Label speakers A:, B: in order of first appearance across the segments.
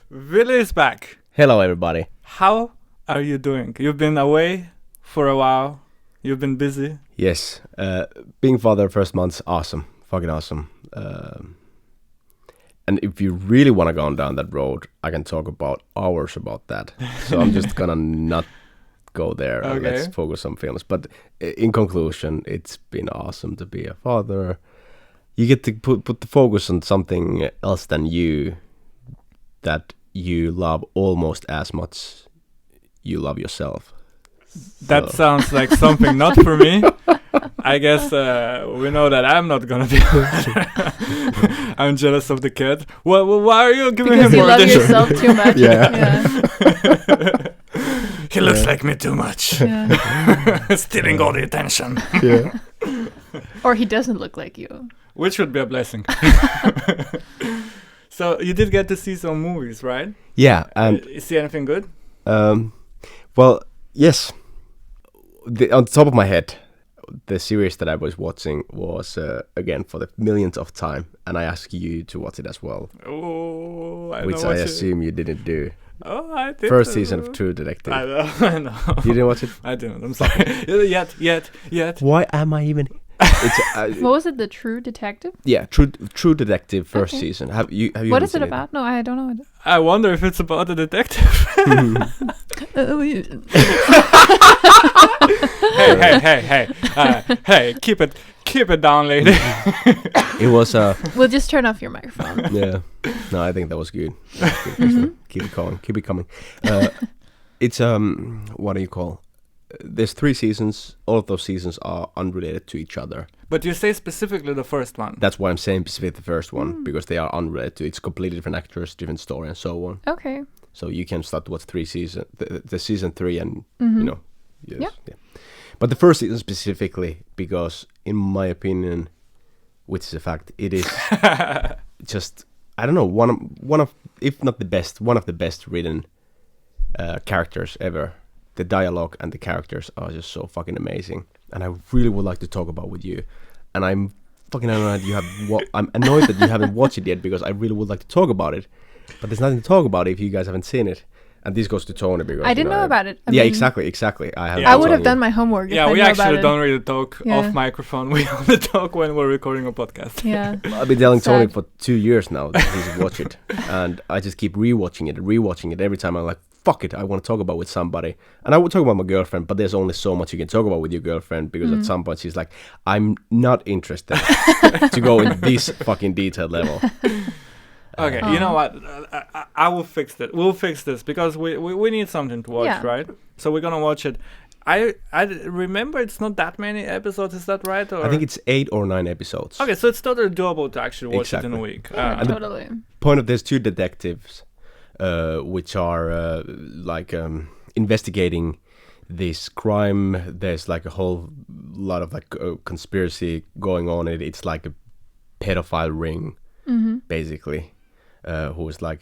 A: Ville is back.
B: Hello, everybody.
A: How are you doing? You've been away for a while. You've been busy.
B: Yes, being father first month's awesome. Fucking awesome. And if you really want to go down that road, I can talk about hours about that. So I'm just gonna not go there.
A: Okay.
B: Let's focus on films. But in conclusion, it's been awesome to be a father. You get to put the focus on something else than you, that you love almost as much you love yourself.
A: That sounds like something not for me. I guess we know that I'm not gonna be. I'm jealous of the kid. Well, why are you giving
C: Because
A: him
C: you
A: more
C: love
A: attention?
C: yourself too much.
B: Yeah.
A: He looks like me too much.
C: Yeah.
A: Stealing all the attention.
B: Yeah.
C: Or he doesn't look like you.
A: Which would be a blessing. So you did get to see some movies, right?
B: Yeah, and
A: You see anything good?
B: well, yes. On top of my head, the series that I was watching was again for the millionth of time, and I asked you to watch it as well,
A: Oh,
B: which I assume you didn't do.
A: Oh, I did.
B: First season of True Detective.
A: I know. I know.
B: You didn't watch it?
A: I didn't. I'm sorry. Yet.
B: Why am I even? It's
C: What was it? The True Detective?
B: yeah, True Detective first
C: Okay.
B: season. Have you?
C: What is it about? No, I don't know.
A: I wonder if it's about a detective. Hey, keep it down, lady.
B: It was
C: We'll just turn off your microphone.
B: yeah. No, I think that was good. Keep it going. Keep it coming. It's what do you call? There's 3 seasons. All of those seasons are unrelated to each other.
A: But you say specifically the first one.
B: That's why I'm saying specifically the first one, because they are unrelated to. It's completely different actors, different story, and so on.
C: Okay.
B: So you can start to watch 3 season, the season 3, and you know, yes, yeah. But the first season specifically, because in my opinion, which is a fact, it is just, I don't know, one of if not the best, one of the best written characters ever. The dialogue and the characters are just so fucking amazing, and I really would like to talk about with you. And I'm fucking annoyed I'm annoyed that you haven't watched it yet, because I really would like to talk about it, but there's nothing to talk about if you guys haven't seen it. And this goes to Toni, because
C: I didn't know about it. I
B: yeah,
C: mean,
B: exactly.
A: Yeah,
C: I would have done my homework.
A: Yeah,
C: if
A: we
C: I knew
A: actually
C: about
A: don't really talk
C: Yeah.
A: off microphone. We only talk when we're recording a podcast.
C: Yeah.
B: I've been telling Toni
C: Sad.
B: for 2 years now that he should watch it, and I just keep rewatching it every time. I'm like, fuck it, I want to talk about it with somebody. And I would talk about my girlfriend, but there's only so much you can talk about with your girlfriend, because at some point she's like, I'm not interested to go in this fucking detailed level.
A: Okay, you know what? I will fix that. We'll fix this, because we need something to watch,
C: Yeah.
A: right? So we're gonna watch it. I remember it's not that many episodes. Is that right? Or?
B: I think it's 8 or 9 episodes.
A: Okay, so it's totally doable to actually watch it in a
B: Exactly.
A: week.
C: Yeah,
B: And the-
C: totally.
B: Point of there's 2 detectives, which are investigating this crime. There's like a whole lot of like conspiracy going on. It's like a pedophile ring, basically, who is like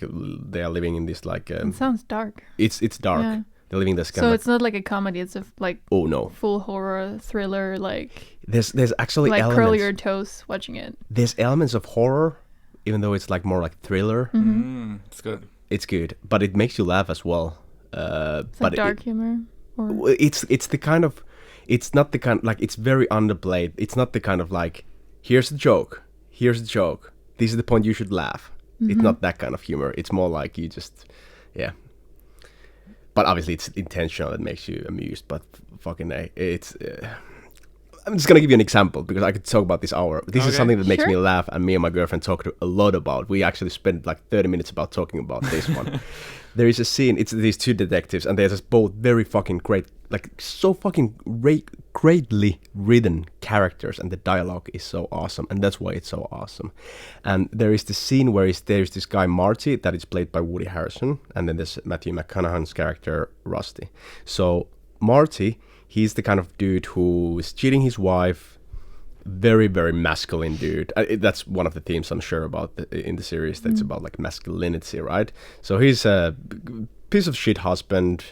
B: they are living in this like
C: It sounds dark.
B: it's dark.
C: Yeah.
B: They're living this kind
C: So
B: of
C: it's not like a comedy. It's a like
B: oh no.
C: full horror thriller. Like
B: There's actually
C: curl
B: elements.
C: your toes watching it.
B: There's elements of horror, even though it's like more like thriller.
A: It's good.
B: It's good, but it makes you laugh as well.
C: It's
B: But
C: like dark humor. Or
B: it's the kind of, it's not the kind, like, it's very underplayed. It's not the kind of like, here's the joke, this is the point, you should laugh. It's not that kind of humor. It's more like you just, yeah. But obviously it's intentional, that makes you amused. But fucking it's I'm just gonna give you an example, because I could talk about this hour. This is
A: Okay.
B: something that makes
C: Sure.
B: me laugh, and me and my girlfriend talked a lot about. We actually spent like 30 minutes about talking about this one. There is a scene, it's these 2 detectives, and they're just both very fucking great, like so fucking greatly written characters, and the dialogue is so awesome, and that's why it's so awesome. And there is this scene where there's this guy Marty that is played by Woody Harrelson, and then there's Matthew McConaughey's character Rusty. So Marty, he's the kind of dude who is cheating his wife. Very, very masculine dude. That's one of the themes I'm sure about in the series. That's about like masculinity, right? So he's a piece of shit husband,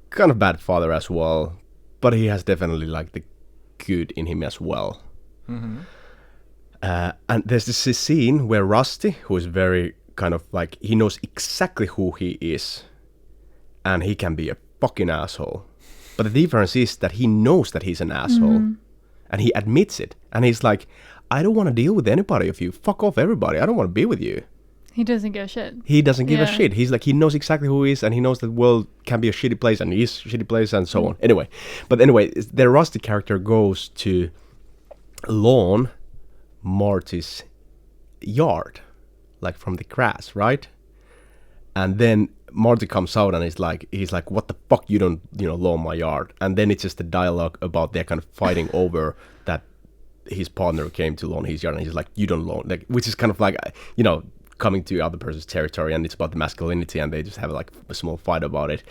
B: kind of bad father as well, but he has definitely like the good in him as well. And there's this scene where Rusty, who is very kind of like he knows exactly who he is, and he can be a fucking asshole. But the difference is that he knows that he's an asshole, and he admits it. And he's like, I don't want to deal with anybody of you. Fuck off, everybody. I don't want to be with you.
C: He doesn't give a shit.
B: He doesn't give a
C: Yeah.
B: shit. He's like, he knows exactly who he is, and he knows that the world can be a shitty place, and he is a shitty place, and so on. Anyway, the Rusty character goes to lawn Marty's yard, like from the grass, right? And then Marty comes out and he's like, what the fuck, you don't, lawn my yard. And then it's just a dialogue about they're kind of fighting over that his partner came to lawn his yard, and he's like, you don't lawn, like, which is kind of like, coming to other person's territory, and it's about the masculinity, and they just have like a small fight about it.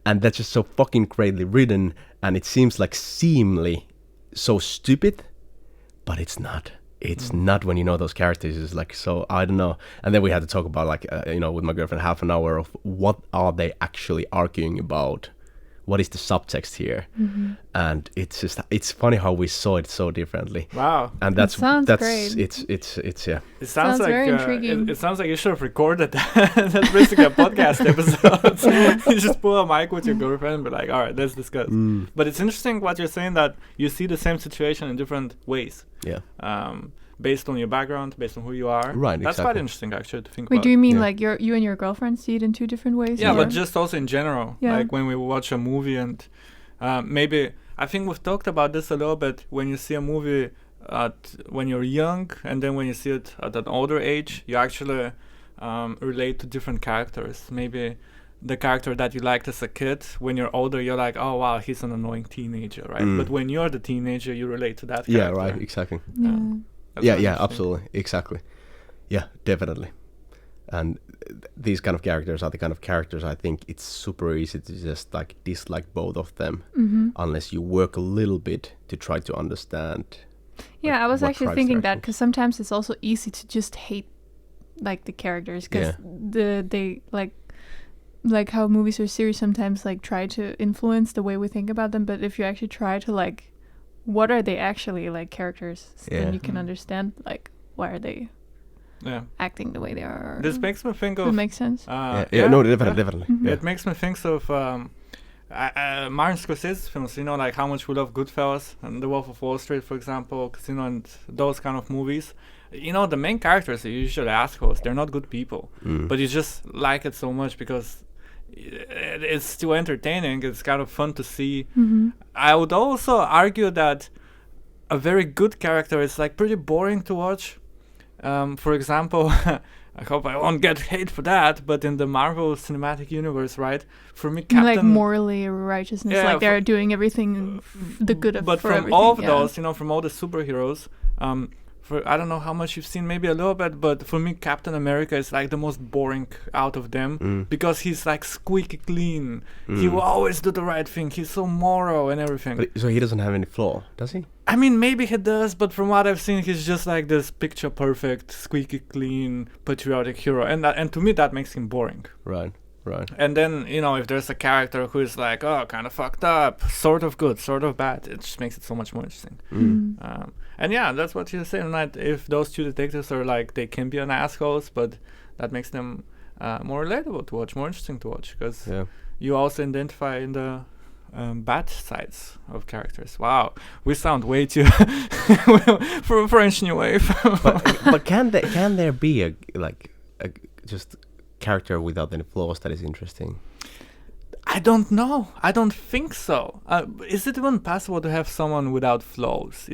B: And that's just so fucking greatly written, and it seems like seemingly so stupid, but it's not. It's not when you know those characters. It's like, so I don't know. And then we had to talk about like with my girlfriend half an hour of what are they actually arguing about, what is the subtext here. And it's funny how we saw it so differently.
A: Wow.
B: And
C: That sounds great.
B: It's yeah.
A: It sounds like
C: very intriguing.
A: It sounds like you should have recorded that. That's basically a podcast episode. You just pull a mic with your girlfriend and be like, all right, let's discuss. But it's interesting what you're saying, that you see the same situation in different ways.
B: Yeah.
A: Based on your background, based on who you are.
B: Right,
A: That's quite
B: exactly.
A: interesting actually to think
C: Wait,
A: about.
C: do you mean
B: Yeah.
C: like you and your girlfriend see it in two different ways?
A: Yeah,
C: or-
A: but just also in general,
C: Yeah.
A: like when we watch a movie, and maybe I think we've talked about this a little bit. When you see a movie when you're young, and then when you see it at an older age, you actually relate to different characters. Maybe the character that you liked as a kid, when you're older, you're like, oh wow, he's an annoying teenager, right? But when you're the teenager, you relate to that character.
B: Yeah, right, exactly.
C: Yeah.
A: That's
B: Yeah,
A: very
B: yeah,
A: interesting.
B: absolutely, exactly. Yeah, definitely. And these kind of characters are the kind of characters I think it's super easy to just like dislike both of them, unless you work a little bit to try to understand.
C: Yeah, I was
B: what
C: actually
B: drives
C: thinking
B: their
C: that because sometimes it's also easy to just hate like the characters because they like how movies or series sometimes like try to influence the way we think about them, but if you actually try to like what are they actually like characters,
B: Yeah.
C: then you can understand like why are they
A: Yeah.
C: acting the way they are.
A: This makes me think
C: Does
A: of
C: it make sense?
B: No, definitely. Yeah.
A: It makes me think of Martin Scorsese's films, like how much we love Goodfellas and The Wolf of Wall Street, for example, Casino, and those kind of movies. The main characters are usually assholes. They're not good people. But you just like it so much because it's still entertaining. It's kind of fun to see. I would also argue that a very good character is like pretty boring to watch. For example, I hope I won't get hate for that, but in the Marvel Cinematic Universe, right? For me, Captain...
C: Like morally righteousness,
A: Yeah,
C: like they're doing everything the good of
A: But
C: for
A: from
C: everything,
A: all of
C: yeah.
A: those, from all the superheroes, for I don't know how much you've seen, maybe a little bit, but for me, Captain America is like the most boring out of them because he's like squeaky clean. He will always do the right thing. He's so moral and everything.
B: But so he doesn't have any flaw, does he?
A: I mean, maybe he does, but from what I've seen, he's just like this picture perfect, squeaky clean, patriotic hero, and to me that makes him boring.
B: Right.
A: And then if there's a character who is like, oh, kind of fucked up, sort of good, sort of bad, it just makes it so much more interesting. And yeah, that's what you're saying, right? If those two detectives are like, they can be an assholes, but that makes them more relatable to watch, more interesting to watch, because you also identify in the bad sides of characters. Wow, we sound way too for a French New Wave.
B: but can there be a just character without any flaws that is interesting?
A: I don't know. I don't think so. Is it even possible to have someone without flaws?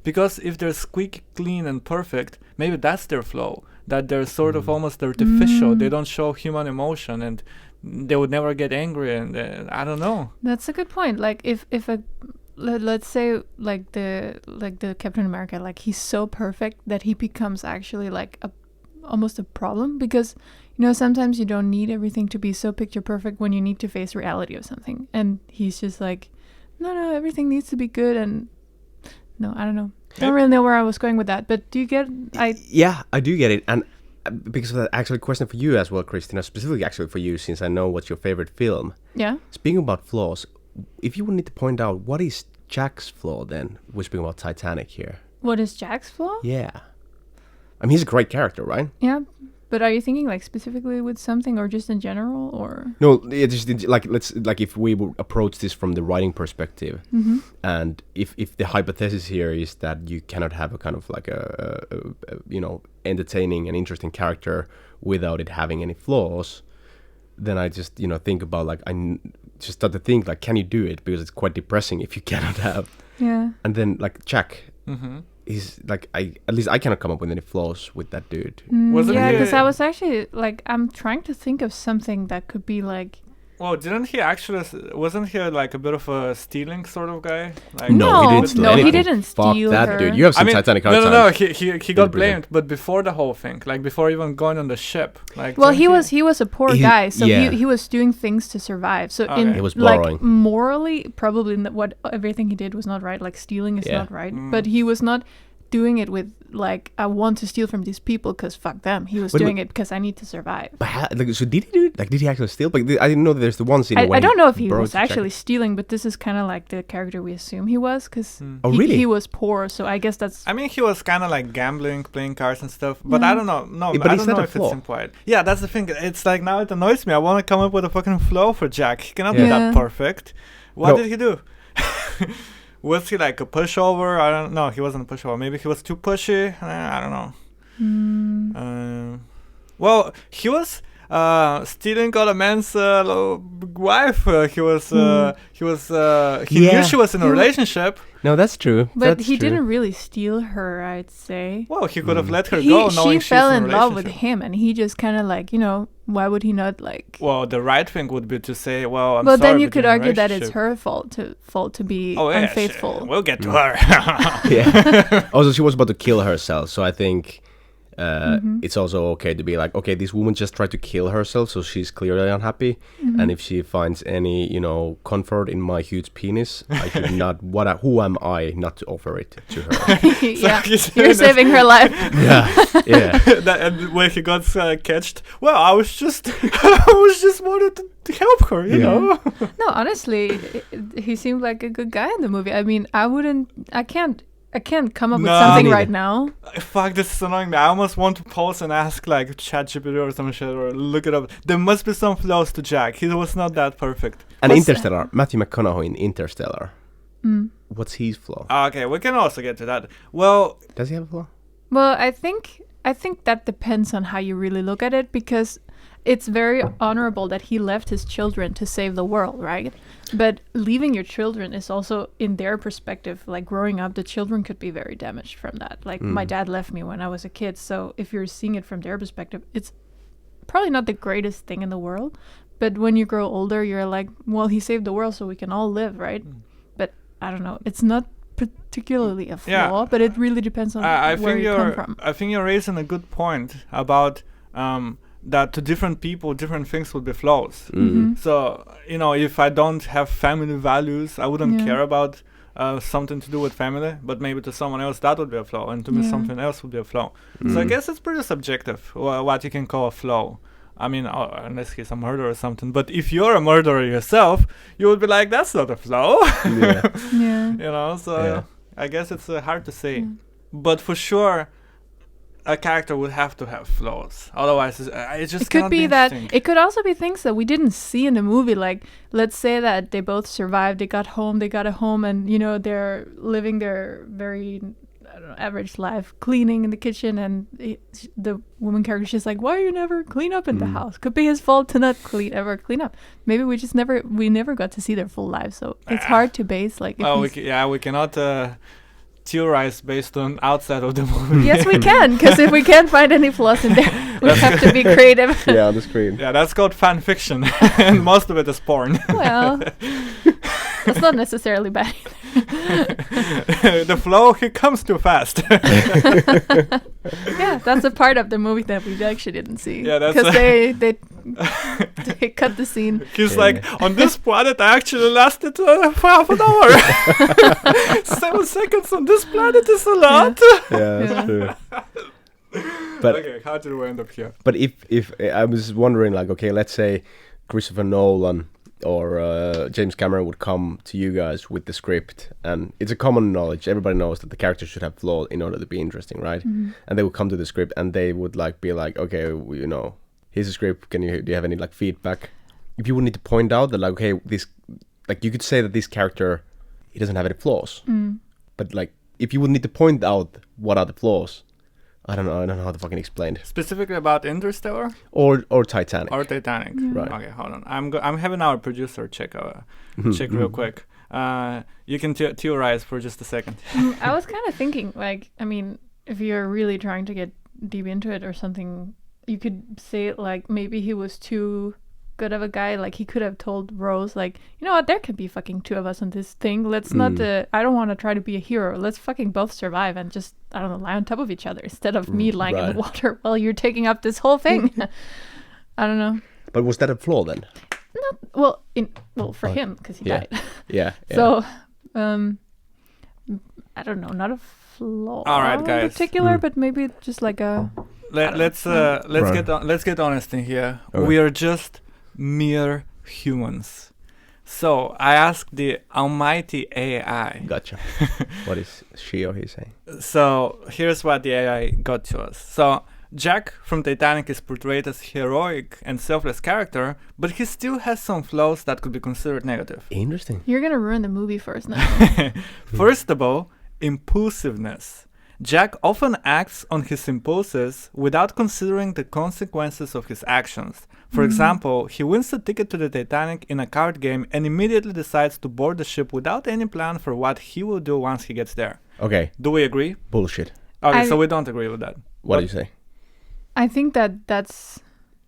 A: Because if they're squeaky clean and perfect, maybe that's their flaw. That they're sort of almost artificial. They don't show human emotion, and they would never get angry. And I don't know.
C: That's a good point. Like if a let's say like the Captain America, like he's so perfect that he becomes actually like almost a problem, because sometimes you don't need everything to be so picture perfect when you need to face reality of something, and he's just like, no, everything needs to be good. And no, I don't know. I don't really know where I was going with that, but do you get
B: Yeah, I do get it. And because of that, actually question for you as well, Christina, specifically actually for you, since I know what's your favorite film.
C: Yeah.
B: Speaking about flaws, if you would need to point out what is Jack's flaw, then we're speaking about Titanic here.
C: What is Jack's flaw?
B: Yeah. I mean, he's a great character, right?
C: Yeah. But are you thinking like specifically with something or just in general or?
B: No, it just like if we would approach this from the writing perspective, and if the hypothesis here is that you cannot have a kind of like a entertaining and interesting character without it having any flaws, then I just think about like just start to think like, can you do it? Because it's quite depressing if you cannot have.
C: Yeah.
B: And then like Jack. He's like at least I cannot come up with any flaws with that dude.
A: Wasn't
C: Yeah,
A: he-
C: because I was actually like, I'm trying to think of something that could be like.
A: Well, wasn't he like a bit of a stealing sort of guy? Like,
C: No,
B: he didn't steal
C: no, he
B: anything.
C: didn't
B: Fuck
C: steal
B: that
C: her.
B: dude. You have
A: I
B: seen
A: mean,
B: Titanic.
A: no, he got
B: brilliant.
A: blamed, but before the whole thing, like before even going on the ship, like.
C: Well,
A: didn't
C: he was a poor
B: He-
C: guy, so
B: yeah.
C: he was doing things to survive. So
A: Okay.
C: in
A: He
B: was borrowing.
C: like morally, probably everything he did was not right. Like stealing is
B: Yeah.
C: not right, but he was not doing it with like, I want to steal from these people because fuck them. He was
B: But-
C: doing it because I need to survive.
B: But so did he do it? Like, did he actually steal? Like, I didn't know that there's the one scene when
C: I don't know if he
B: borrowed
C: was
B: the jacket.
C: actually stealing, but this is kind of like the character we assume he was because
B: Oh, really?
C: he was poor. So I guess that's
A: I mean, he was kind of like gambling, playing cards and stuff, but I don't know. No,
B: Yeah, but
A: I
B: is
A: don't
B: that
A: know
B: a
A: if
B: flaw?
A: it's implied. Yeah, that's the thing. It's like now it annoys me. I want to come up with a fucking flow for Jack. He cannot be
C: Yeah.
A: that perfect. What
B: No.
A: did he do? Was he like a pushover? I don't know. He wasn't a pushover. Maybe he was too pushy. I don't know. Well, he was stealing other man's wife. He
B: Yeah.
A: knew she was in a
C: He wa-
A: relationship.
B: No, that's true.
C: but
B: That's
C: he
B: true.
C: didn't really steal her, I'd say.
A: Well, he could have let her
C: He,
A: go,
C: she
A: knowing she's
C: fell
A: in
C: in
A: a
C: love with
A: relationship.
C: him, and he just kind of like, why would he not like?
A: Well, the right thing would be to say, "Well, I'm
C: Well,
A: sorry."
C: then you
A: but
C: could
A: you're in a
C: argue that it's
A: relationship.
C: her fault to be
A: Oh, yeah,
C: unfaithful.
A: We'll get to her.
B: Yeah. Also, she was about to kill herself, so I think
C: Mm-hmm.
B: it's also okay to be like, okay, this woman just tried to kill herself, so she's clearly unhappy.
C: Mm-hmm.
B: And if she finds any, comfort in my huge penis, I should not. Who am I not to offer it to her?
C: Yeah,
A: he's
C: you're
A: saying
C: saving her life.
B: yeah, yeah.
A: And when he got catched, well, I was just wanted to help her, you
B: Yeah.
A: know.
C: No, honestly, he seemed like a good guy in the movie. I mean, I can't come up with
A: No.
C: something
B: Neither.
C: right now.
A: Fuck, this is annoying me. I almost want to pause and ask like ChatGPT or some shit or look it up. There must be some flaws to Jack. He was not that perfect.
B: And
C: What's-
B: Interstellar, Matthew McConaughey in Interstellar.
C: Mm.
B: What's his flaw?
A: Okay, we can also get to that. Well,
B: Does he have a flaw?
C: Well, I think that depends on how you really look at it, because it's very honorable that he left his children to save the world, right? But leaving your children is also, in their perspective, like growing up, the children could be very damaged from that. Like my dad left me when I was a kid, so if you're seeing it from their perspective, it's probably not the greatest thing in the world. But when you grow older, you're like, well, he saved the world so we can all live, right? But I don't know. It's not particularly a
A: Yeah.
C: flaw, but it really depends on
A: I
C: where
A: think
C: you come
A: you're.
C: from.
A: I think you're raising a good point about that to different people, different things would be flaws.
C: Mm-hmm.
A: So if I don't have family values, I wouldn't
C: Yeah.
A: care about something to do with family. But maybe to someone else that would be a flaw, and to me
C: Yeah.
A: something else would be a flaw. So I guess it's pretty subjective what you can call a flaw. I mean, unless he's a murderer or something. But if you're a murderer yourself, you would be like, that's not a flaw.
B: Yeah.
C: Yeah.
A: So
B: Yeah.
A: I guess it's hard to say.
C: Yeah.
A: But for sure, a character would have to have flaws. Otherwise, it just
C: It could
A: cannot
C: be that.
A: interesting.
C: It could also be things that we didn't see in the movie. Like, let's say that they both survived. They got a home, and they're living their very, I don't know, average life, cleaning in the kitchen. And the woman character, she's like, "Why you never clean up in the house?" Could be his fault to not ever clean up. Maybe we never got to see their full lives, so it's hard to base like. If
A: we cannot theorize based on outside of the movie.
C: Yes, we can, because if we can't find any flaws in there, we have to be creative.
B: Yeah, on the screen.
A: Yeah, that's called fan fiction, and most of it is porn.
C: Well, that's not necessarily bad either.
A: The flow, he comes too fast.
C: Yeah, that's a part of the movie that we actually didn't see.
A: Yeah, that's
C: because
A: a-
C: they cut the scene.
A: He's
B: Yeah.
A: like, on this planet, I actually lasted for half an hour. 7 seconds on this planet is a lot.
B: Yeah, that's
C: Yeah.
B: true. But
A: Okay, how did we end up here?
B: But if I was wondering, like, okay, let's say Christopher Nolan James Cameron would come to you guys with the script, and it's a common knowledge. Everybody knows that the character should have flaws in order to be interesting, right? And they would come to the script, and they would like be like, okay, you know, here's a script. Do you have any like feedback? If you would need to point out that like, okay, this, like you could say that this character, he doesn't have any flaws, but like if you would need to point out what are the flaws, I don't know how to fucking explain it.
A: Specifically about Interstellar
B: or Titanic.
A: or Titanic.
B: Right.
A: Okay, hold on. I'm having our producer check real quick. You can theorize for just a second.
C: I was kind of thinking, like, I mean, if you're really trying to get deep into it or something, you could say it like maybe he was too good of a guy. Like he could have told Rose, like, you know what, there can be fucking two of us on this thing. Let's not. I don't want to try to be a hero. Let's fucking both survive and just, I don't know, lie on top of each other instead of me lying in the water while you're taking up this whole thing. I don't know.
B: But was that a flaw then?
C: Not well for him because he died.
B: Yeah.
C: So, I don't know, not a flaw.
A: All right, guys.
C: In particular, but maybe just like a.
A: Let's get honest in here.
B: Okay.
A: We are just mere humans. So I asked the almighty AI.
B: Gotcha. What is she or he saying?
A: So here's what the AI got to us. So Jack from Titanic is portrayed as heroic and selfless character, but he still has some flaws that could be considered negative.
B: Interesting.
C: You're gonna ruin the movie first now.
A: First of all, impulsiveness. Jack often acts on his impulses without considering the consequences of his actions. For example, he wins a ticket to the Titanic in a card game and immediately decides to board the ship without any plan for what he will do once he gets there.
B: Okay.
A: Do we agree?
B: Bullshit.
A: Okay, so we don't agree with that.
B: What do you say?
C: I think that's.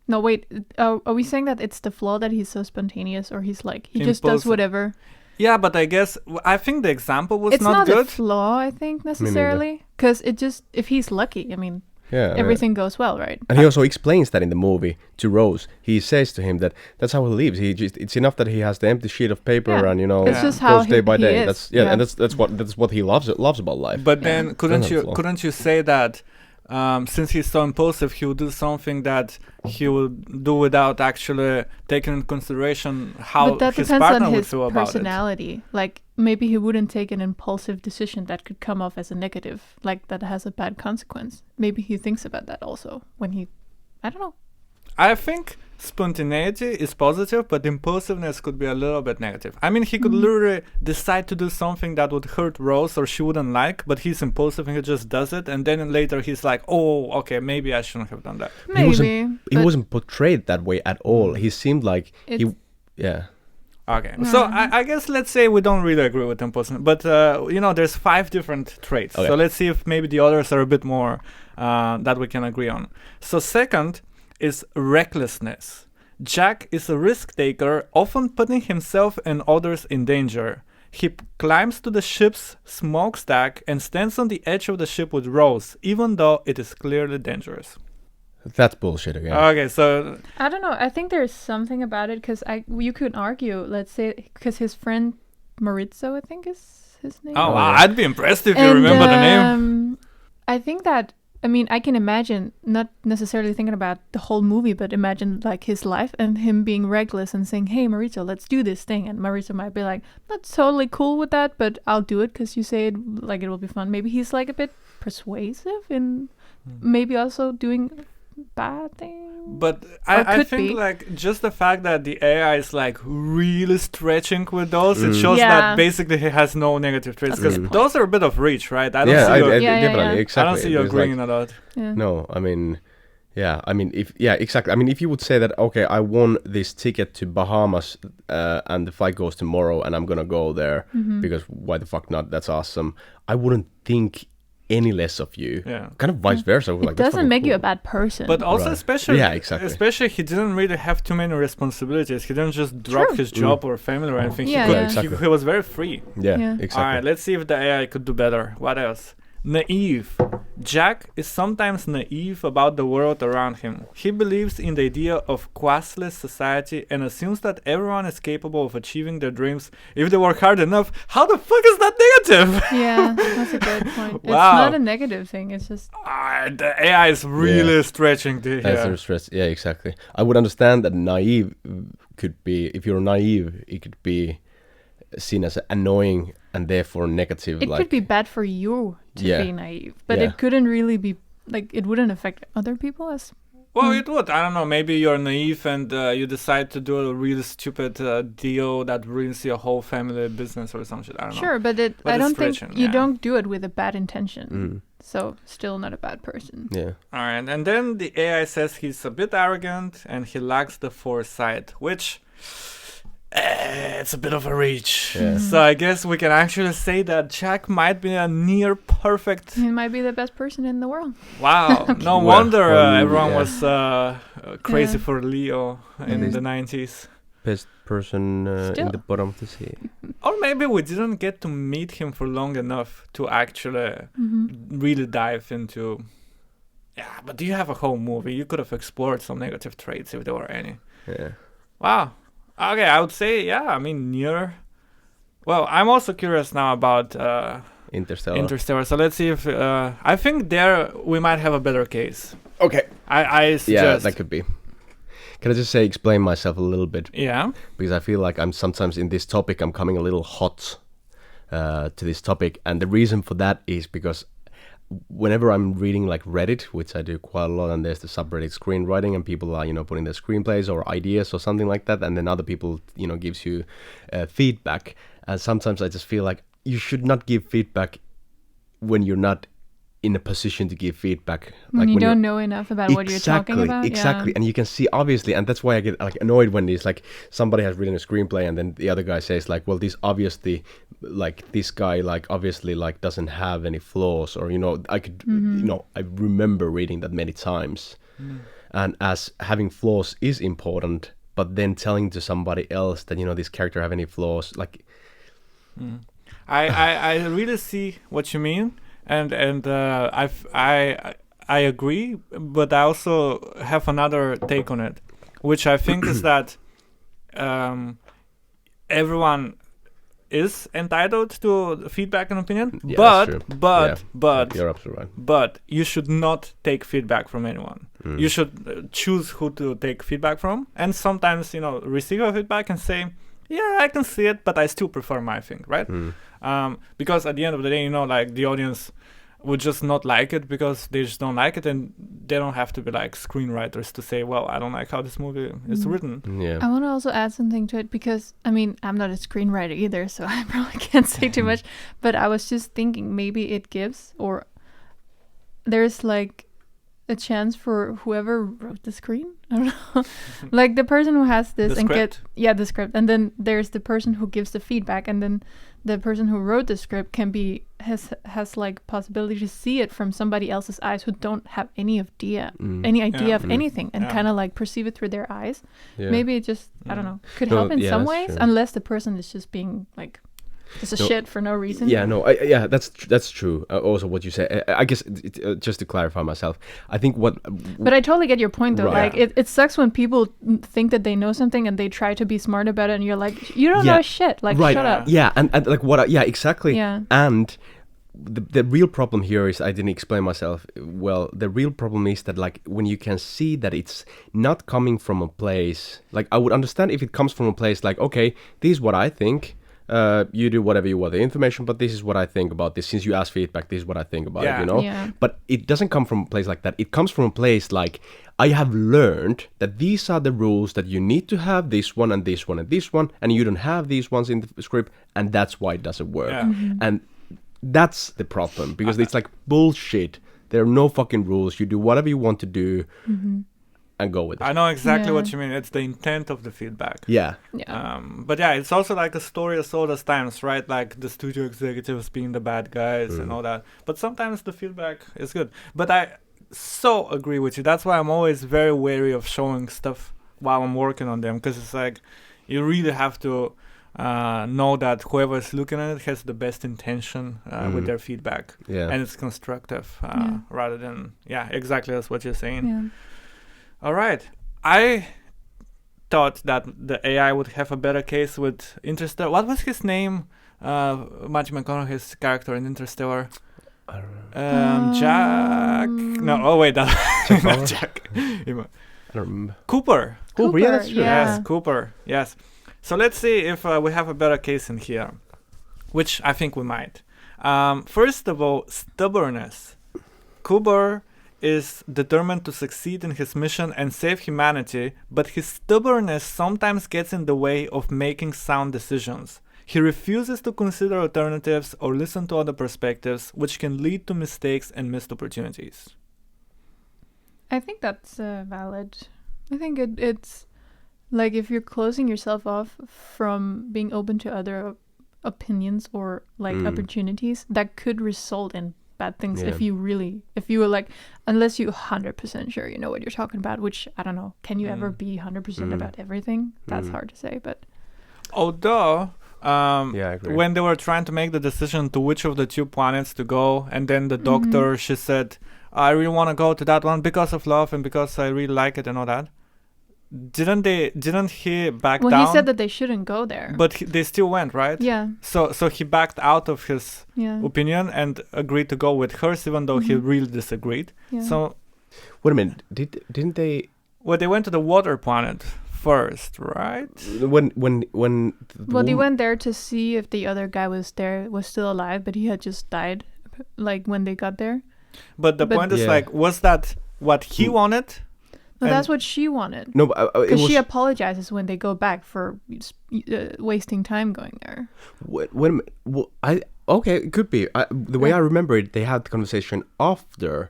C: No, wait. Are we saying that it's the flaw that he's so spontaneous, or he's like he just does
A: Impulsive.
C: whatever?
A: Yeah, but I guess I think the example was
C: It's not
A: good.
C: a flaw, I think, necessarily, because it just, if he's lucky, I mean, everything goes well, right?
B: And he also explains that in the movie to Rose. He says to him that that's how he lives. It's enough that he has the empty sheet of paper and
C: it's just how
B: goes day by
C: he
B: day.
C: is.
B: And that's what he loves about life.
A: But then couldn't you say that since he's so impulsive, he would do something that he would do without actually taking into consideration how
C: but that
A: his
C: depends
A: partner
C: on
A: would
C: his
A: feel about it.
C: personality. Like maybe he wouldn't take an impulsive decision that could come off as a negative, like that has a bad consequence. Maybe he thinks about that also when he, I don't know.
A: I think spontaneity is positive, but impulsiveness could be a little bit negative. I mean, he could literally decide to do something that would hurt Rose or she wouldn't like, but he's impulsive and he just does it, and then later he's like, oh, okay, maybe I shouldn't have done that.
C: Maybe.
B: He wasn't portrayed that way at all. He seemed like
A: Okay, so I guess let's say we don't really agree with impulsiveness, but there's 5 different traits.
B: Okay.
A: So let's see if maybe the others are a bit more that we can agree on. So second is recklessness. Jack is a risk taker, often putting himself and others in danger. He climbs to the ship's smokestack and stands on the edge of the ship with Rose, even though it is clearly dangerous.
B: That's bullshit again.
A: Okay, so
C: I don't know. I think there's something about it because you could argue, let's say, because his friend Maurizio, I think is his name.
A: wow, I'd be impressed if you remember the name.
C: I think that, I mean, I can imagine, not necessarily thinking about the whole movie, but imagine like his life and him being reckless and saying, hey, Maurizio, let's do this thing. And Maurizio might be like, not totally cool with that, but I'll do it because you say it, like it will be fun. Maybe he's like a bit persuasive and maybe also doing bad thing.
A: But I think like just the fact that the AI is like really stretching with those, it shows that basically he has no negative traits, because those are a bit of reach, right? I don't see
B: exactly.
A: I don't see you agreeing on that.
C: Yeah.
B: No, I mean, exactly. I mean, if you would say that, okay, I won this ticket to Bahamas and the flight goes tomorrow and I'm gonna go there because why the fuck not? That's awesome. I wouldn't think any less of you. Yeah. Kind of vice versa.
C: It doesn't make you a bad person.
A: But also especially he didn't really have too many responsibilities. He didn't just drop his job or family or anything. He was very free.
B: Yeah, exactly.
A: Alright, let's see if the AI could do better. What else? Naive. Jack is sometimes naive about the world around him. He believes in the idea of classless society and assumes that everyone is capable of achieving their dreams if they work hard enough. How the fuck is that negative?
C: Yeah, that's a good point. It's not a negative thing. It's just
A: the AI is really stretching the
B: Yeah, exactly. I would understand that naive could be, if you're naive, it could be seen as annoying and therefore negative.
C: It could be bad for you to
B: Yeah.
C: be naive, but
B: Yeah.
C: it couldn't really be like it wouldn't affect other people as.
A: Well, it would. I don't know. Maybe you're naive and you decide to do a really stupid deal that ruins your whole family business or some shit. I don't know.
C: Sure, but
A: But
C: I
A: it's
C: don't think
A: stretching,
C: you
A: yeah.
C: don't do it with a bad intention.
B: Mm.
C: So still not a bad person.
B: Yeah.
A: All right, and then the AI says he's a bit arrogant and he lacks the foresight, which it's a bit of a reach.
B: Yeah.
A: So I guess we can actually say that Jack might be a near perfect.
C: He might be the best person in the world.
A: Wow, no
B: Well,
A: wonder
B: well,
A: everyone
B: yeah.
A: was crazy
C: Yeah.
A: for Leo in
B: Yeah.
A: the 90s.
B: Best person in
C: Still.
B: the bottom of the sea.
A: Or maybe we didn't get to meet him for long enough to actually really dive into. Yeah, but do you have a whole movie? You could have explored some negative traits if there were any.
B: Yeah.
A: Wow. Okay, I would say, yeah, I mean, near. Well, I'm also curious now about
B: Interstellar.
A: Interstellar. So let's see if. I think there we might have a better case.
B: Okay.
A: I suggest.
B: Yeah, that could be. Can I just explain myself a little bit?
A: Yeah.
B: Because I feel like I'm sometimes in this topic, I'm coming a little hot to this topic. And the reason for that is because whenever I'm reading like Reddit, which I do quite a lot, and there's the subreddit screenwriting, and people are, putting their screenplays or ideas or something like that, and then other people, gives you feedback. And sometimes I just feel like you should not give feedback when you're not in a position to give feedback.
C: When you
B: you're-
C: don't know enough about what you're talking about.
B: Exactly.
C: Yeah.
B: And you can see obviously, and that's why I get like annoyed when it's like somebody has written a screenplay and then the other guy says like, well, this obviously, like this guy like obviously like doesn't have any flaws, or I could I remember reading that many times. And as having flaws is important, but then telling to somebody else that this character have any flaws, like
A: I really see what you mean, and I agree, but I also have another take on it, which I think is that everyone is entitled to feedback and opinion,
B: Yeah, that's true.
A: but
B: you're absolutely right.
A: but you should not take feedback from anyone. You should choose who to take feedback from, and sometimes receive a feedback and say, yeah, I can see it, but I still prefer my thing, right? Because at the end of the day, like the audience would just not like it because they just don't like it, and they don't have to be like screenwriters to say, well, I don't like how this movie is written.
B: Yeah.
C: I want to also add something to it because, I mean, I'm not a screenwriter either, so I probably can't say too much. But I was just thinking maybe it gives, or there's like a chance for whoever wrote the screen. I don't know. Like the person who has this
A: The
C: and
A: script?
C: the script. And then there's the person who gives the feedback, and then the person who wrote the script has like possibility to see it from somebody else's eyes who don't have any idea of anything, and kind of like perceive it through their eyes.
B: Yeah.
C: Maybe it just I don't know, could
B: No,
C: help in
B: yeah,
C: some
B: that's
C: ways,
B: true.
C: unless the person is just being like just a
B: No.
C: shit for no reason.
B: Yeah, no, that's true. Also, what you say, I guess, just to clarify myself, I think
C: But I totally get your point, though.
B: Right.
C: Like, it sucks when people think that they know something and they try to be smart about it, and you're like, you don't
B: Yeah.
C: know shit. Like,
B: right,
C: shut up.
B: yeah, and like yeah, exactly,
C: Yeah.
B: and the real problem here is I didn't explain myself well. The real problem is that like when you can see that it's not coming from a place, like I would understand if it comes from a place like, okay, this is what I think. You do whatever you want the information, but this is what I think about this. Since you asked feedback, this is what I think about
A: Yeah.
B: it,
C: Yeah.
B: But it doesn't come from a place like that. It comes from a place like, I have learned that these are the rules that you need to have, this one and this one and this one, and you don't have these ones in the script, and that's why it doesn't work.
A: Yeah.
B: And that's the problem, because it's like bullshit. There are no fucking rules. You do whatever you want to do and go with it.
A: I know exactly what
C: Yeah.
A: you mean. It's the intent of the feedback.
B: Yeah.
C: Yeah.
A: But yeah, it's also like a story as old as times, right? Like the studio executives being the bad guys and all that. But sometimes the feedback is good. But I so agree with you. That's why I'm always very wary of showing stuff while I'm working on them, because it's like you really have to know that whoever is looking at it has the best intention with their feedback.
B: Yeah.
A: And it's constructive
C: Yeah.
A: rather than, exactly that's what you're saying.
C: Yeah.
A: All right. I thought that the AI would have a better case with Interstellar. What was his name? Matthew McConaughey's character in Interstellar.
B: I don't know.
A: Jack. No. Oh wait, that
B: Jack
A: not
B: Bauer?
A: Jack.
B: I don't remember.
A: Cooper.
B: Cooper, yeah, that's true.
C: yeah.
A: Yes, Cooper. Yes. So let's see if we have a better case in here, which I think we might. First of all, stubbornness. Cooper is determined to succeed in his mission and save humanity, but his stubbornness sometimes gets in the way of making sound decisions. He refuses to consider alternatives or listen to other perspectives, which can lead to mistakes and missed opportunities.
C: I think that's valid. I think it's like if you're closing yourself off from being open to other opinions or like opportunities, that could result in bad things.
B: Yeah.
C: If you were like, unless you're 100% sure you know what you're talking about, which I don't know, can you ever be 100% about everything? That's hard to say, but
A: Although,
B: Yeah, I agree.
A: when they were trying to make the decision to which of the two planets to go, and then the doctor, she said, I really want to go to that one because of love and because I really like it and all that. Didn't he back
C: well,
A: down?
C: he said that they shouldn't go there.
A: But they still went, right?
C: Yeah,
A: So he backed out of his
C: yeah,
A: opinion and agreed to go with hers, even though he really disagreed.
C: yeah.
A: So,
B: Wait a minute. Didn't they
A: well, they went to the water planet first, right?
B: when
C: Well, they went there to see if the other guy was still alive, but he had just died, like when they got there.
A: But the
C: But-
A: point is,
B: Yeah.
A: like, was that what he wanted?
C: No,
A: And-
C: that's what she wanted.
B: No, but, it
C: Because
B: was
C: she apologizes when they go back for wasting time going there.
B: wait a minute. Okay, it could be. The way I remember it, they had the conversation after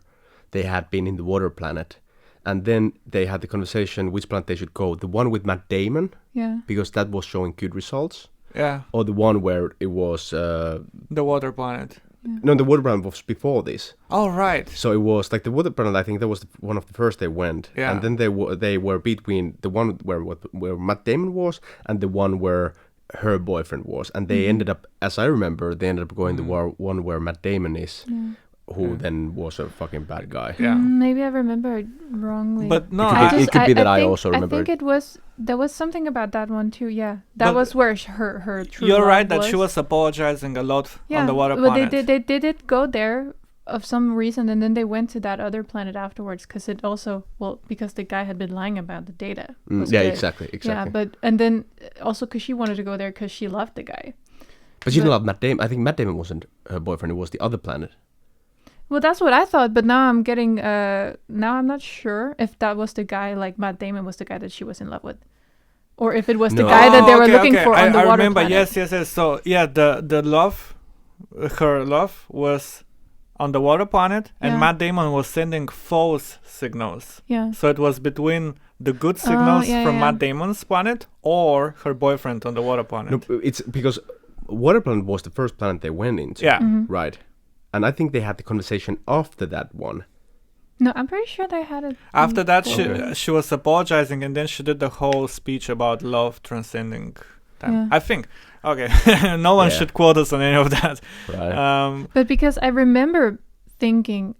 B: they had been in the water planet, and then they had the conversation which planet they should go. The one with Matt Damon,
C: Yeah.
B: because that was showing good results,
A: Yeah,
B: or the one where it was
A: the water planet.
B: no, the water planet was before this.
A: Oh, right.
B: So it was like the water planet. I think that was one of the first they went,
A: Yeah.
B: and then they were between the one where Matt Damon was and the one where her boyfriend was, and they ended up, as I remember, they ended up going the one where Matt Damon is, who then was a fucking bad guy.
A: Yeah.
C: Maybe I remember it wrongly.
A: But no,
B: It could be that I
C: think,
B: also remember
C: I think there was something about that one too. Yeah, that
A: But
C: was where her true
A: you're
C: love
A: right that she was apologizing a lot on the water
C: but
A: planet.
C: they did go there of some reason, and then they went to that other planet afterwards because it also because the guy had been lying about the data. was
B: Yeah,
C: good.
B: exactly.
C: Yeah, but and then also because she wanted to go there because she loved the guy.
B: But she didn't love Matt Damon. I think Matt Damon wasn't her boyfriend. It was the other planet.
C: Well, that's what I thought, but now I'm getting now I'm not sure if that was the guy, like Matt Damon was the guy that she was in love with, or if it was the
B: No.
C: guy that they were
A: okay,
C: looking
A: okay.
C: for on the
A: I
C: water
A: remember.
C: planet.
A: Yes. So yeah, the love, her love was on the water planet, and
C: Yeah.
A: Matt Damon was sending false signals.
C: Yeah.
A: So it was between the good signals
C: yeah,
A: from
C: yeah.
A: Matt Damon's planet or her boyfriend on the water planet.
B: No, it's because water planet was the first planet they went into.
A: Yeah.
B: Right. And I think they had the conversation after that one.
C: No, I'm pretty sure they had it.
A: After that,
B: Okay.
A: she was apologizing, and then she did the whole speech about love transcending time.
C: Yeah.
A: I think. Okay, no one
B: Yeah.
A: should quote us on any of that.
B: Right.
C: But because I remember thinking,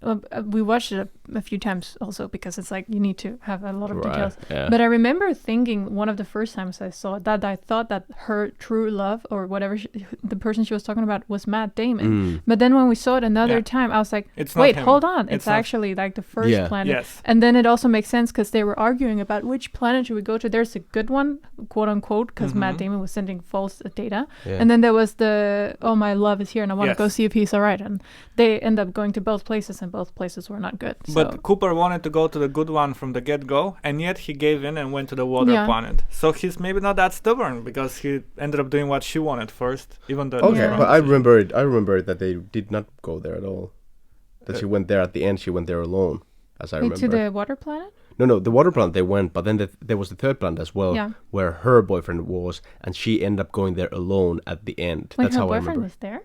C: we watched it a few times also because it's like you need to have a lot of
B: Right,
C: details.
B: yeah.
C: But I remember thinking one of the first times I saw it that I thought that her true love or whatever the person she was talking about was Matt Damon. But then when we saw it another
A: Yeah.
C: time, I was like,
A: It's not
C: wait,
A: him.
C: hold on,
A: It's
C: it's
A: not-
C: actually like the first
B: Yeah.
C: planet.
A: Yes.
C: And then it also makes sense because they were arguing about which planet should we go to. There's a good one, quote unquote, because Matt Damon was sending false data.
B: Yeah.
C: And then there was my love is here and I want to
A: Yes.
C: go see if he's all right. And they end up going to both places and both places were not good.
A: But
C: So,
A: Cooper wanted to go to the good one from the get-go, and yet he gave in and went to the water
C: Yeah.
A: planet. So he's maybe not that stubborn because he ended up doing what she wanted first, even though. it was
B: Okay,
A: the wrong
B: but I
A: decision.
B: remember it. I remember that they did not go there at all. That she went there at the end. She went there alone, as I
C: wait,
B: remember.
C: to the water planet?
B: No, the water planet they went, but then there was the third planet as well,
C: Yeah.
B: where her boyfriend was, and she ended up going there alone at the end.
C: Wait,
B: That's
C: her
B: how I
C: boyfriend
B: remember.
C: was there?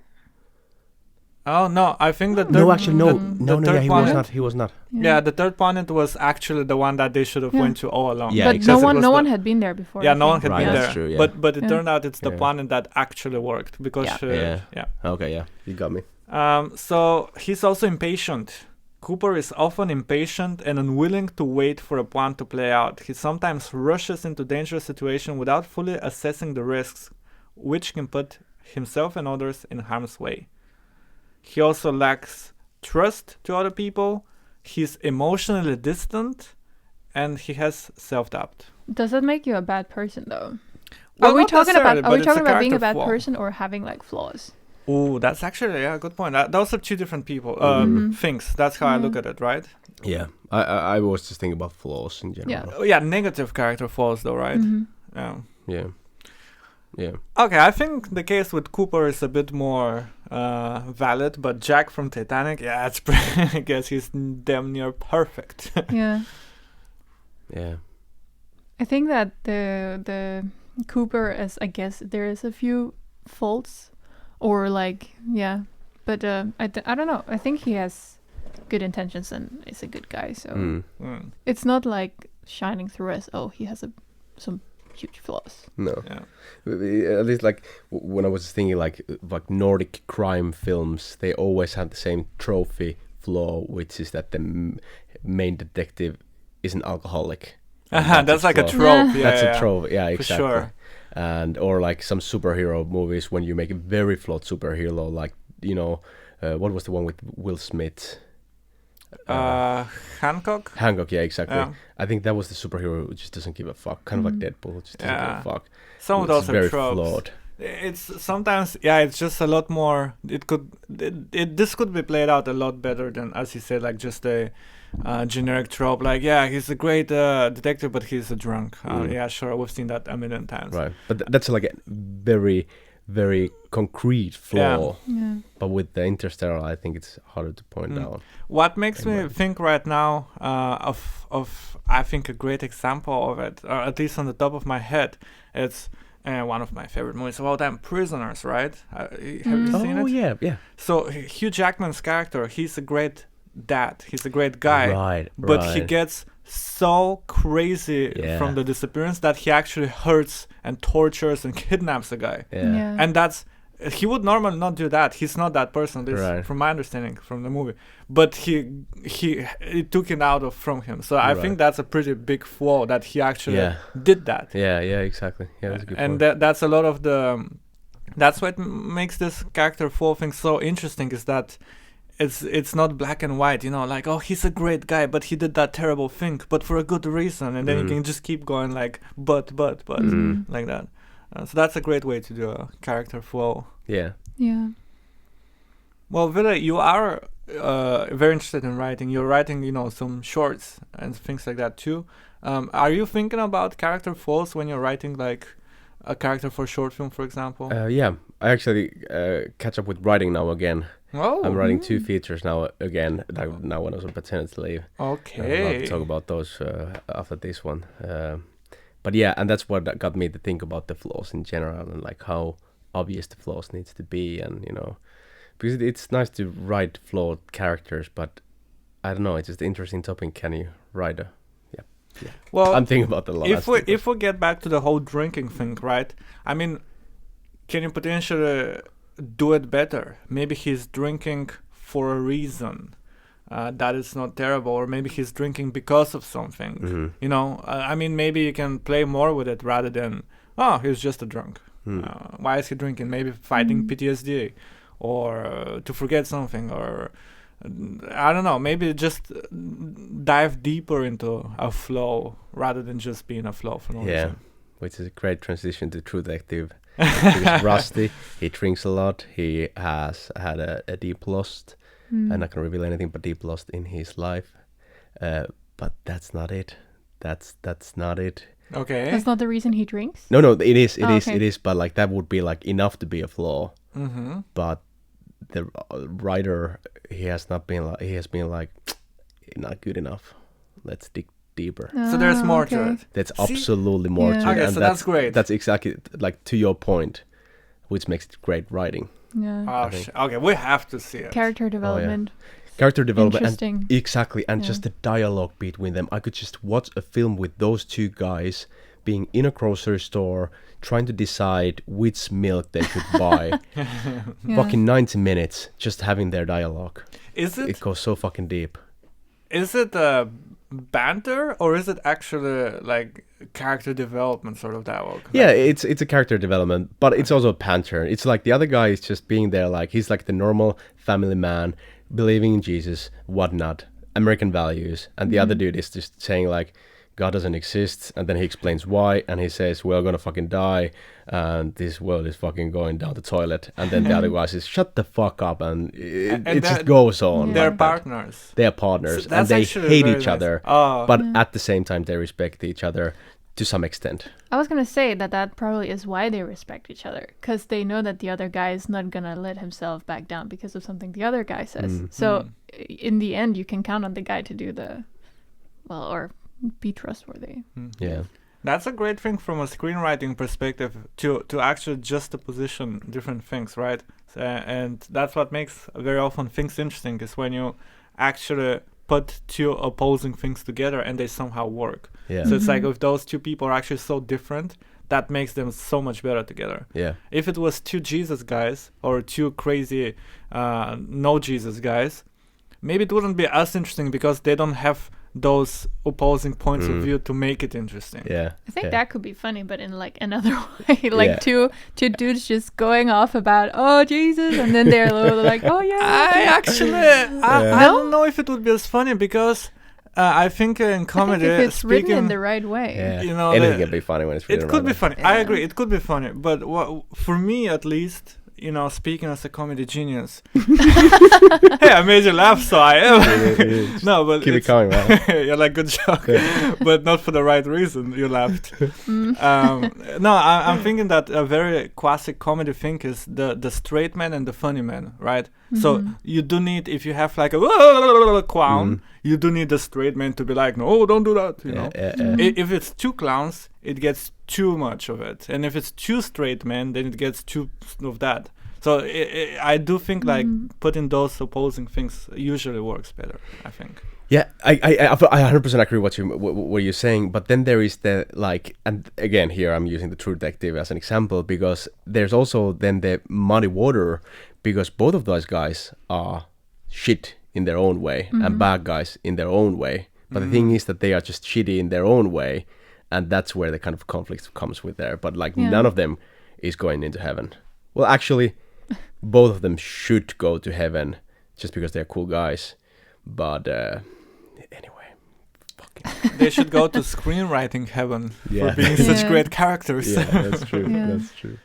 A: Oh no, I think that
B: No, actually, no,
A: the
B: yeah,
A: third
B: he
A: planet.
B: was not. He was not.
A: Yeah, the third planet was actually the one that they should have
C: Yeah.
A: went to all along.
B: Yeah,
C: but
B: exactly.
A: It was
C: no
A: the-
C: one had been there before.
A: Yeah,
C: I
A: no one
C: think.
A: had
B: Right,
A: been
B: that's
A: there.
B: true, yeah.
A: But it
C: Yeah.
A: turned out it's the
B: Yeah.
A: planet that actually worked because
C: Yeah.
B: Yeah. Okay, yeah, you got me.
A: so he's also impatient. Cooper is often impatient and unwilling to wait for a plan to play out. He sometimes rushes into dangerous situations without fully assessing the risks, which can put himself and others in harm's way. He also lacks trust to other people. He's emotionally distant, and he has self-doubt.
C: Does that make you a bad person though?
A: Well,
C: are we
A: not
C: talking
A: necessarily,
C: about
A: but it's a
C: being a
A: character
C: bad
A: flaw.
C: person or having like flaws?
A: Oh, that's actually a good point. Those are two different people
C: Mhm.
A: things. That's how I look
C: Yeah.
A: at it, right?
B: Yeah, I was just thinking about flaws in general.
C: Yeah.
A: Oh, yeah, negative character flaws, though, right?
C: Mhm.
A: Yeah.
B: Yeah. Yeah.
A: Okay, I think the case with Cooper is a bit more valid, but Jack from Titanic, yeah, it's I guess he's damn near perfect.
C: Yeah.
B: Yeah.
C: I think that the Cooper is, I guess there is a few faults, or like but I don't know. I think he has good intentions and is a good guy. So
A: Mm,
C: it's not like shining through as he has some huge flaws.
B: No.
A: yeah.
B: At least like when I was thinking like Nordic crime films, they always have the same trophy flaw, which is that the main detective is an alcoholic. And
A: That's like a
B: flaw.
A: trope. Yeah,
B: That's
A: yeah.
B: a trope. Yeah,
A: For
B: exactly.
A: sure.
B: And or like some superhero movies when you make a very flawed superhero, like what was the one with Will Smith?
A: Hancock.
B: Hancock, yeah, exactly.
A: Yeah.
B: I think that was the superhero who just doesn't give a fuck, kind of like Deadpool, just doesn't give
A: Yeah.
B: a fuck.
A: Some of
B: Which is
A: those are
B: very
A: tropes.
B: flawed.
A: It's sometimes, it's just a lot more. This could be played out a lot better than, as you said, like just a generic trope. Like, yeah, he's a great detective, but he's a drunk. Yeah, sure, we've seen that a million times.
B: Right, but that's like a very, very concrete flaw.
C: Yeah.
B: But with the Interstellar, I think it's harder to point out.
A: What makes me
B: Right.
A: think right now of I think a great example of it, or at least on the top of my head, it's one of my favorite movies of all time, Prisoners, right? Have you seen
B: Oh
A: it?
B: yeah.
A: So Hugh Jackman's character, he's a great dad, he's a great guy,
B: Right,
A: but he
B: right.
A: gets so crazy
B: Yeah.
A: from the disappearance that he actually hurts and tortures and kidnaps a guy.
B: Yeah.
A: And he would normally not do that. He's not that person, this,
B: Right.
A: from my understanding from the movie. But it took it out from him. So I
B: Right.
A: think that's a pretty big flaw that he actually
B: Yeah.
A: did that.
B: Yeah, exactly. Yeah, that's a good
A: And
B: point.
A: that's a lot of the. That's what makes this character flaw thing so interesting, is that it's not black and white, like, oh, he's a great guy, but he did that terrible thing, but for a good reason, and then you can just keep going like, but, like that. So that's a great way to do a character flaw.
B: Yeah.
C: Yeah.
A: Well, Ville, you are very interested in writing. You're writing, some shorts and things like that too. Are you thinking about character flaws when you're writing like a character for a short film, for example?
B: Yeah, I actually catch up with writing now again.
A: Oh,
B: I'm writing 2 features now again. Now when I was on paternity leave. I'll
A: okay.
B: talk about those after this one. But yeah, and that's what got me to think about the flaws in general and like how obvious the flaws needs to be, and because it's nice to write flawed characters, but I don't know, it's just an interesting topic. Can you write a? Yeah.
A: Well,
B: I'm thinking about the last.
A: if we get back to the whole drinking thing, right? I mean, can you potentially do it better? Maybe he's drinking for a reason that is not terrible, or maybe he's drinking because of something. I mean, maybe you can play more with it rather than, oh, he's just a drunk. Why is he drinking? Maybe fighting PTSD, or to forget something, or I don't know, maybe just dive deeper into a flow rather than just being a flow for no
B: Yeah,
A: reason.
B: which is a great transition to True Detective. He's rusty, he drinks a lot, he has had a deep loss. I'm not going to reveal anything but deep loss in his life. But that's not it. That's not it.
A: Okay.
C: That's not the reason he drinks.
B: No, it is,
C: okay.
B: it is, but like that would be like enough to be a flaw.
A: Mm-hmm.
B: But the writer, he has been like, not good enough. Let's dig deeper.
A: So there's more to
C: okay.
A: it.
B: That's
A: See?
B: absolutely more
C: Yeah.
B: to it.
A: Okay,
B: and
A: so that's great.
B: That's exactly like to your point, which makes it great writing.
C: Yeah.
A: Oh, okay, we have to see it.
C: Character development.
B: Character development,
C: Interesting.
B: and exactly, and
C: Yeah.
B: just the dialogue between them. I could just watch a film with those 2 guys being in a grocery store, trying to decide which milk they should buy.
C: Yeah.
B: Fucking 90 minutes, just having their dialogue.
A: Is
B: It
A: it
B: goes so fucking deep.
A: Banter, or is it actually like character development sort of dialogue?
B: Yeah, it's a character development, but it's also a banter. It's like the other guy is just being there, like he's like the normal family man, believing in Jesus, whatnot, American values, and the other dude is just saying like, God doesn't exist, and then he explains why, and he says we're gonna fucking die, and this world is fucking going down the toilet, and then the other guy says shut the fuck up, and it just goes on.
A: They're
B: like that.
A: partners.
B: They're partners,
A: So
B: and they
A: actually
B: hate
A: very
B: each
A: nice.
B: other,
A: Oh,
B: but at the same time they respect each other to some extent.
C: I was gonna say that probably is why they respect each other, because they know that the other guy is not gonna let himself back down because of something the other guy says. So in the end, you can count on the guy to do or be trustworthy.
B: Yeah.
A: That's a great thing from a screenwriting perspective to actually juxtaposition different things, right? And that's what makes very often things interesting, is when you actually put two opposing things together and they somehow work.
B: Yeah.
A: So it's like if those two people are actually so different, that makes them so much better together.
B: Yeah.
A: If it was two Jesus guys or two crazy no Jesus guys, maybe it wouldn't be as interesting because they don't have those opposing points of view to make it interesting.
B: Yeah.
C: I think that could be funny, but in like another way, like two dudes just going off about Jesus, and then they're like, oh yeah.
A: I don't know if it would be as funny because I think in comedy,
C: I think if it's written in the right way,
B: Yeah.
A: you know,
B: Anything can be funny when it's written
A: it could
B: right
A: be funny.
C: Yeah.
A: I agree, it could be funny, but for me at least, you know, speaking as a comedy genius, hey, I made you laugh, so I am. No, but
B: keep it coming, man.
A: you're like, good joke, but not for the right reason. You laughed. No, I'm thinking that a very classic comedy thing is the straight man and the funny man, right? So you do need, if you have like a clown, you do need the straight man to be like, no, don't do that. You know, if it's two clowns, it gets too much of it, and if it's two straight men, then it gets too of that. So I do think like putting those opposing things usually works better, I think.
B: Yeah, I 100% agree what you're saying, but then there is the like, and again here I'm using the True Detective as an example because there's also then the muddy water, because both of those guys are shit in their own way and bad guys in their own way. But the thing is that they are just shitty in their own way, and that's where the kind of conflict comes with there. But like none of them is going into heaven. Well, actually, both of them should go to heaven just because they're cool guys. But anyway, fucking.
A: They should go to screenwriting heaven for being such great characters.
B: Yeah, that's true.
C: Yeah.
B: That's true.